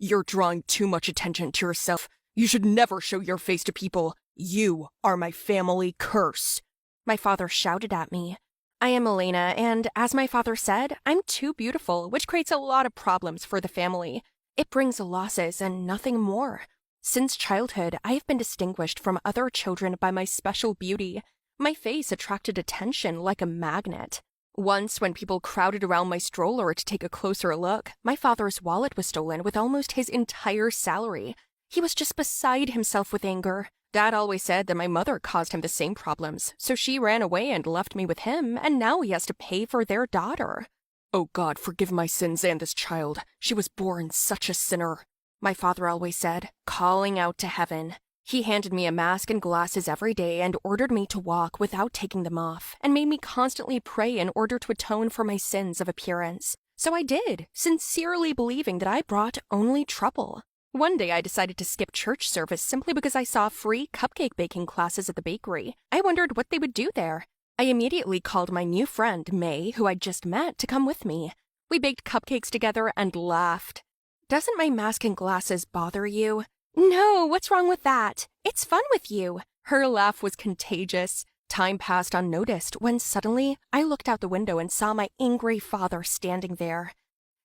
You're drawing too much attention to yourself. You should never show your face to people. You are my family curse. My father shouted at me. I am Elena, and as my father said, I'm too beautiful, which creates a lot of problems for the family. It brings losses and nothing more. Since childhood, I have been distinguished from other children by my special beauty. My face attracted attention like a magnet. Once, when people crowded around my stroller to take a closer look, my father's wallet was stolen with almost his entire salary. He was just beside himself with anger. Dad always said that my mother caused him the same problems, so she ran away and left me with him, and now he has to pay for their daughter. Oh God, forgive my sins and this child. She was born such a sinner, my father always said, calling out to heaven. He handed me a mask and glasses every day and ordered me to walk without taking them off, and made me constantly pray in order to atone for my sins of appearance. So I did, sincerely believing that I brought only trouble. One day I decided to skip church service simply because I saw free cupcake baking classes at the bakery. I wondered what they would do there. I immediately called my new friend, May, who I'd just met, to come with me. We baked cupcakes together and laughed. Doesn't my mask and glasses bother you? No, what's wrong with that? It's fun with you. Her laugh was contagious. Time passed unnoticed when suddenly I looked out the window and saw my angry father standing there.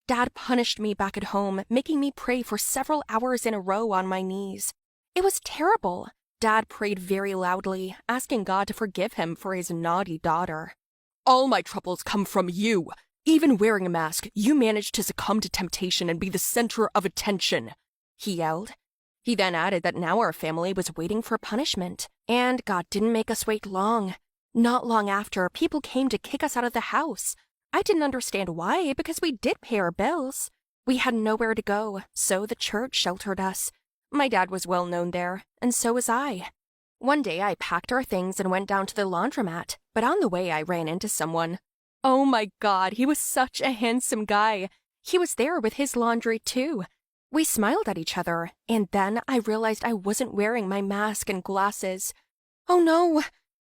Dad punished me back at home, making me pray for several hours in a row on my knees. It was terrible. Dad prayed very loudly, asking God to forgive him for his naughty daughter. All my troubles come from you. Even wearing a mask, you managed to succumb to temptation and be the center of attention, he yelled. He then added that now our family was waiting for punishment, and God didn't make us wait long. Not long after, people came to kick us out of the house. I didn't understand why, because we did pay our bills. We had nowhere to go, so the church sheltered us. My dad was well known there, and so was I. One day I packed our things and went down to the laundromat, but on the way I ran into someone. Oh my God, he was such a handsome guy. He was there with his laundry too. We smiled at each other, and then I realized I wasn't wearing my mask and glasses. Oh no!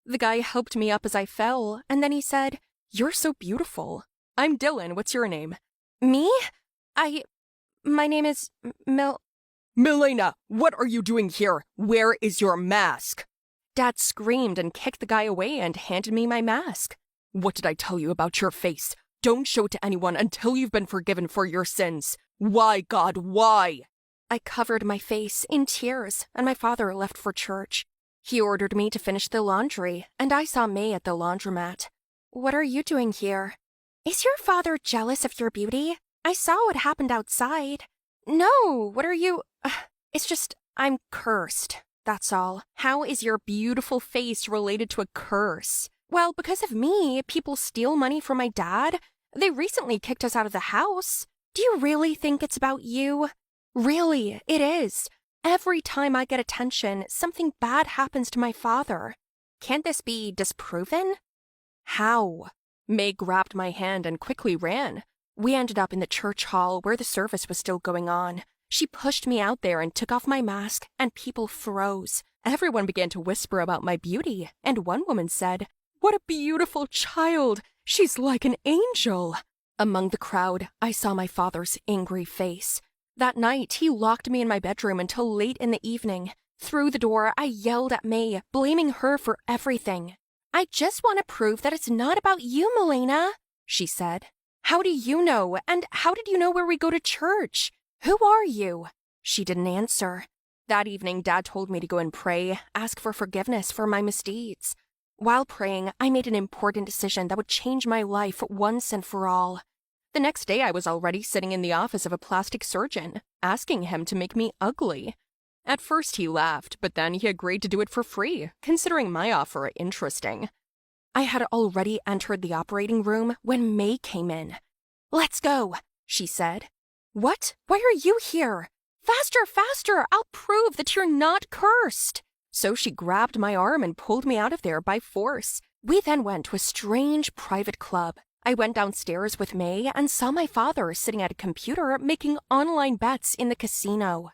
The guy helped me up as I fell, and then he said, "You're so beautiful." I'm Dylan, what's your name? Me? My name is Milena, what are you doing here? Where is your mask? Dad screamed and kicked the guy away and handed me my mask. What did I tell you about your face? Don't show it to anyone until you've been forgiven for your sins. Why, God, why? I covered my face in tears, and my father left for church. He ordered me to finish the laundry, and I saw May at the laundromat. What are you doing here? Is your father jealous of your beauty? I saw what happened outside. No, what are you... It's just, I'm cursed, that's all. How is your beautiful face related to a curse? Well, because of me, people steal money from my dad. They recently kicked us out of the house. Do you really think it's about you? Really, it is. Every time I get attention, something bad happens to my father. Can't this be disproven? How? May grabbed my hand and quickly ran. We ended up in the church hall where the service was still going on. She pushed me out there and took off my mask, and people froze. Everyone began to whisper about my beauty, and one woman said, "What a beautiful child! She's like an angel!" Among the crowd, I saw my father's angry face. That night, he locked me in my bedroom until late in the evening. Through the door, I yelled at May, blaming her for everything. "I just want to prove that it's not about you, Milena," she said. "How do you know? And how did you know where we go to church? Who are you?" She didn't answer. That evening, Dad told me to go and pray, ask for forgiveness for my misdeeds. While praying, I made an important decision that would change my life once and for all. The next day, I was already sitting in the office of a plastic surgeon, asking him to make me ugly. At first, he laughed, but then he agreed to do it for free, considering my offer interesting. I had already entered the operating room when May came in. "Let's go," she said. "What? Why are you here?" "Faster, faster! I'll prove that you're not cursed!" So she grabbed my arm and pulled me out of there by force. We then went to a strange private club. I went downstairs with May and saw my father sitting at a computer making online bets in the casino.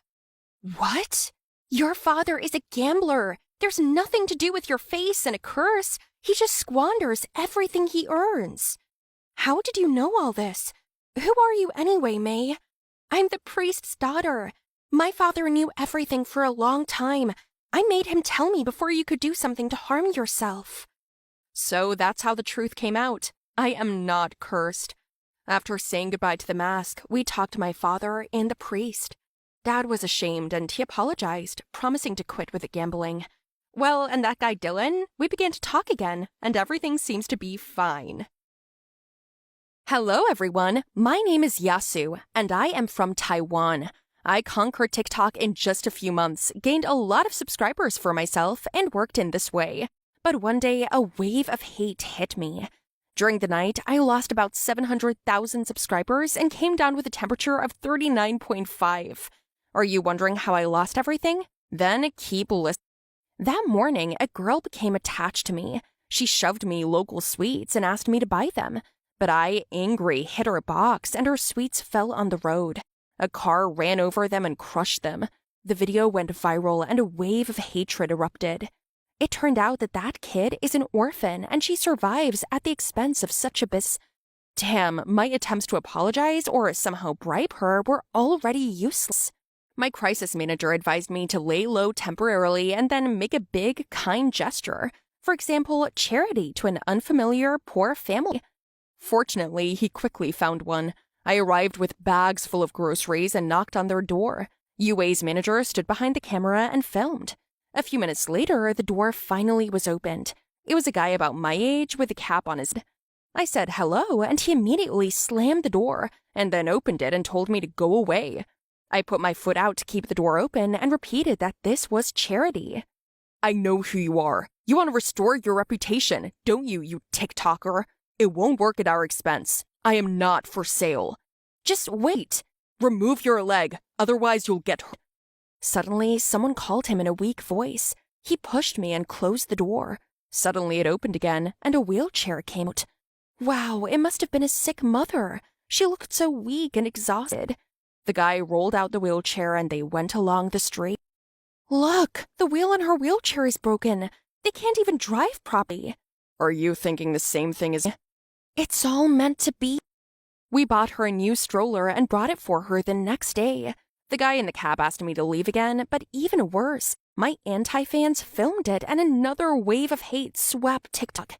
"What? Your father is a gambler. There's nothing to do with your face and a curse. He just squanders everything he earns." "How did you know all this? Who are you anyway, May?" I'm the priest's daughter. My father knew everything for a long time. I made him tell me before you could do something to harm yourself. So that's how the truth came out. I am not cursed. After saying goodbye to the mask, we talked to my father and the priest. Dad was ashamed and he apologized, promising to quit with the gambling. Well, and that guy Dylan, we began to talk again, and everything seems to be fine. Hello everyone, my name is Yasu, and I am from Taiwan. I conquered TikTok in just a few months, gained a lot of subscribers for myself, and worked in this way. But one day, a wave of hate hit me. During the night, I lost about 700,000 subscribers and came down with a temperature of 39.5. Are you wondering how I lost everything? Then keep listening. That morning, a girl became attached to me. She shoved me local sweets and asked me to buy them. But I, angry, hit her box and her sweets fell on the road. A car ran over them and crushed them. The video went viral and a wave of hatred erupted. It turned out that that kid is an orphan and she survives at the expense of such a business. Damn, my attempts to apologize or somehow bribe her were already useless. My crisis manager advised me to lay low temporarily and then make a big, kind gesture. For example, charity to an unfamiliar, poor family. Fortunately, he quickly found one. I arrived with bags full of groceries and knocked on their door. UA's manager stood behind the camera and filmed. A few minutes later, the door finally was opened. It was a guy about my age with a cap on his head. I said hello, and he immediately slammed the door and then opened it and told me to go away. I put my foot out to keep the door open and repeated that this was charity. I know who you are. You want to restore your reputation, don't you, you TikToker? It won't work at our expense. I am not for sale. Just wait. Remove your leg, otherwise you'll get hurt. Suddenly, someone called him in a weak voice. He pushed me and closed the door. Suddenly it opened again, and a wheelchair came out. Wow, it must have been a sick mother. She looked so weak and exhausted. The guy rolled out the wheelchair and they went along the street. Look, the wheel on her wheelchair is broken. They can't even drive properly. Are you thinking the same thing as... It's all meant to be. We bought her a new stroller and brought it for her the next day. The guy in the cab asked me to leave again, but even worse, my anti-fans filmed it and another wave of hate swept TikTok.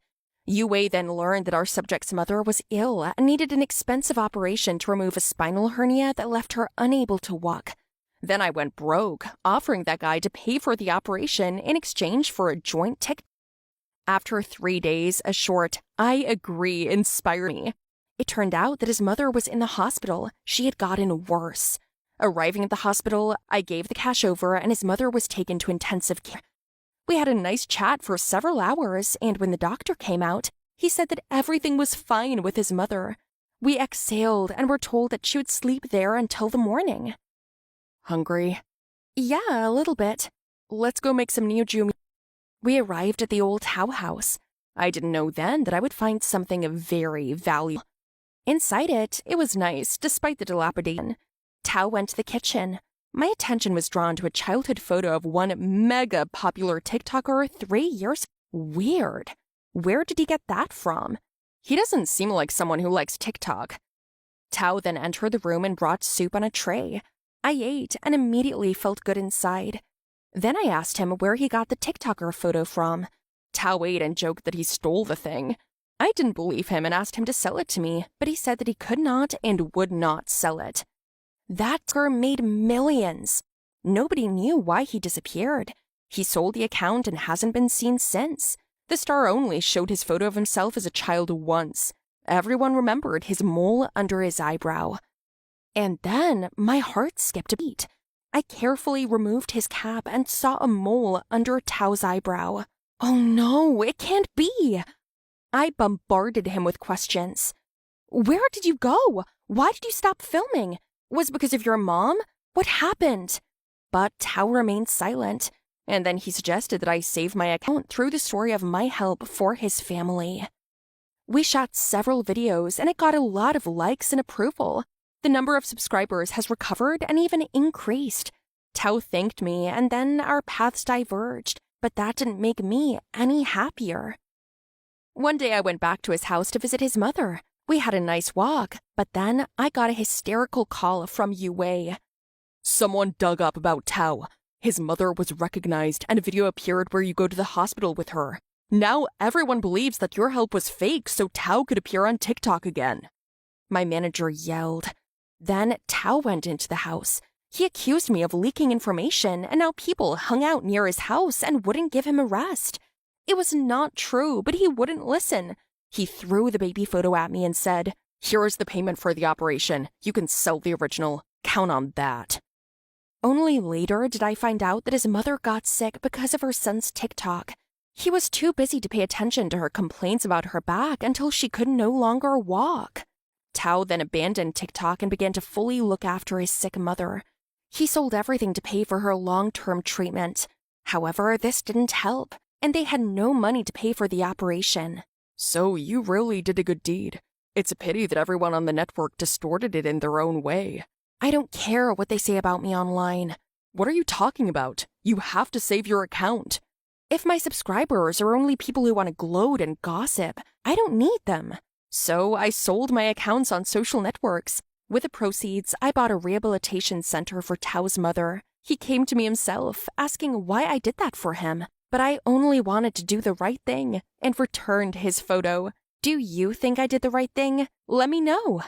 UA then learned that our subject's mother was ill and needed an expensive operation to remove a spinal hernia that left her unable to walk. Then I went broke, offering that guy to pay for the operation in exchange for a joint TikTok. After 3 days, a short, I agree, inspired me. It turned out that his mother was in the hospital. She had gotten worse. Arriving at the hospital, I gave the cash over and his mother was taken to intensive care. We had a nice chat for several hours, and when the doctor came out, he said that everything was fine with his mother. We exhaled and were told that she would sleep there until the morning. Hungry? Yeah, a little bit. Let's go make some Neoju. We arrived at the old Tao house. I didn't know then that I would find something of very valuable. Inside it, it was nice, despite the dilapidation. Tao went to the kitchen. My attention was drawn to a childhood photo of one mega popular TikToker 3 years. Weird. Where did he get that from? He doesn't seem like someone who likes TikTok. Tao then entered the room and brought soup on a tray. I ate and immediately felt good inside. Then I asked him where he got the TikToker photo from. Tao ate and joked that he stole the thing. I didn't believe him and asked him to sell it to me, but he said that he could not and would not sell it. That TikToker made millions. Nobody knew why he disappeared. He sold the account and hasn't been seen since. The star only showed his photo of himself as a child once. Everyone remembered his mole under his eyebrow. And then my heart skipped a beat. I carefully removed his cap and saw a mole under Tao's eyebrow. Oh no, it can't be! I bombarded him with questions. Where did you go? Why did you stop filming? Was it because of your mom? What happened? But Tao remained silent, and then he suggested that I save my account through the story of my help for his family. We shot several videos, and it got a lot of likes and approval. The number of subscribers has recovered and even increased. Tao thanked me, and then our paths diverged, but that didn't make me any happier. One day I went back to his house to visit his mother. We had a nice walk, but then I got a hysterical call from Yue. Someone dug up about Tao. His mother was recognized and a video appeared where you go to the hospital with her. Now everyone believes that your help was fake so Tao could appear on TikTok again. My manager yelled. Then Tao went into the house. He accused me of leaking information, and now people hung out near his house and wouldn't give him a rest. It was not true, but he wouldn't listen. He threw the baby photo at me and said, "Here is the payment for the operation. You can sell the original. Count on that." Only later did I find out that his mother got sick because of her son's TikTok. He was too busy to pay attention to her complaints about her back until she could no longer walk. Tao then abandoned TikTok and began to fully look after his sick mother. He sold everything to pay for her long-term treatment. However, this didn't help, and they had no money to pay for the operation. So you really did a good deed. It's a pity that everyone on the network distorted it in their own way. I don't care what they say about me online. What are you talking about? You have to save your account. If my subscribers are only people who want to gloat and gossip, I don't need them. So I sold my accounts on social networks. With the proceeds, I bought a rehabilitation center for Tao's mother. He came to me himself, asking why I did that for him. But I only wanted to do the right thing and returned his photo. Do you think I did the right thing? Let me know.